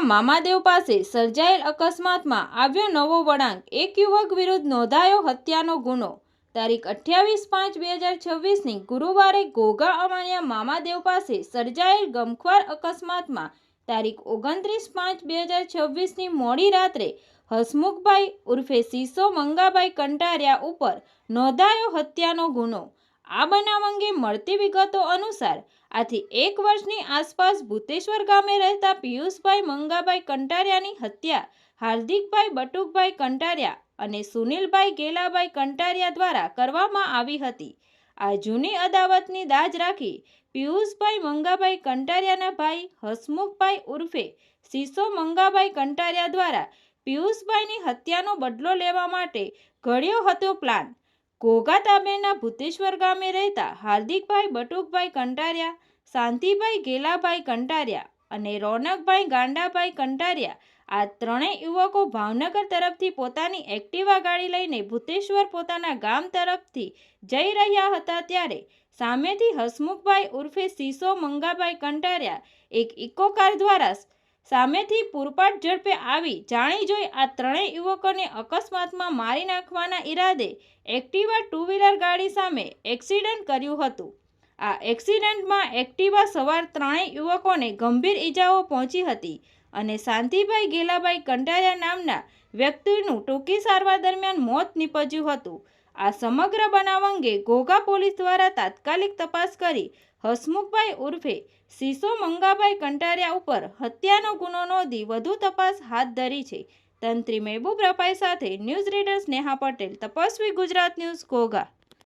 મામાદેવ પાસે સર્જાયેલ અકસ્માતમાં આવ્યો નવો વળાંક। એક યુવક વિરુદ્ધ નોંધાયો હત્યાનો ગુનો। તારીખ 28/5/2026ની ગુરુવારે ઘોઘા અમાણિયા મામાદેવ પાસે સર્જાયેલ ગમખ્વાર અકસ્માતમાં તારીખ 29/5/2026ની મોડી રાત્રે હસમુખભાઈ ઉર્ફે સીસો મંગાભાઈ કંટારિયા ઉપર નોંધાયો હત્યાનો ગુનો। આ બનાવ અંગે મળતી વિગતો અનુસાર આથી 1 વર્ષની આસપાસ ભૂતેશ્વર ગામે રહેતા પિયુષભાઈ મંગાભાઈ કંટારિયાની હત્યા હાર્દિકભાઈ બટુકભાઈ કંટારિયા અને સુનિલભાઈ ગેલાભાઈ કંટારિયા દ્વારા કરવામાં આવી હતી। આ જૂની અદાવતની દાજ રાખી પિયુષભાઈ મંગાભાઈ કંટારિયાના ભાઈ હસમુખભાઈ ઉર્ફે સીસો મંગાભાઈ કંટારિયા દ્વારા પિયુષભાઈની હત્યાનો બદલો લેવા માટે ઘડ્યો હતો પ્લાન। ઘોઘા તાબેના ભૂતેશ્વર ગામે રહેતા હાર્દિકભાઈ બટુકભાઈ કંટારિયા, શાંતિભાઈ ગેલાભાઈ કંટારિયા અને રોનકભાઈ ગાંડાભાઈ કંટારિયા આ ત્રણેય યુવકો ભાવનગર તરફથી પોતાની એક્ટિવા ગાડી લઈને ભૂતેશ્વર પોતાના ગામ તરફથી જઈ રહ્યા હતા ત્યારે સામેથી હસમુખભાઈ ઉર્ફે સીસો મંગાભાઈ કંટારિયા એક ઇકો કાર દ્વારા સામેથી પૂરપાટ ઝડપે આવી જાણી જોઈ આ ત્રણેય યુવકોને અકસ્માતમાં મારી નાખવાના ઈરાદે એક્ટિવા 2 વ્હીલર ગાડી સામે એક્સિડન્ટ કર્યું હતું। આ એક્સિડન્ટમાં એક્ટિવા સવાર ત્રણેય યુવકોને ગંભીર ઈજાઓ પહોંચી હતી અને શાંતિભાઈ ગેલાભાઈ કંટારિયા નામના વ્યક્તિનું ટૂંકી સારવાર દરમિયાન મોત નીપજ્યું હતું। આ સમગ્ર બનાવ અંગે ઘોઘા પોલીસ દ્વારા તાત્કાલિક તપાસ કરી હસમુખભાઈ ઉર્ફે સીસો મંગાભાઈ કંટારિયા ઉપર હત્યાનો ગુનો નોંધી વધુ તપાસ હાથ ધરી છે। તંત્રી મહેબૂબ રપાઈ સાથે news reader Sneha Patel, Tapasvi Gujarat news, Ghogha.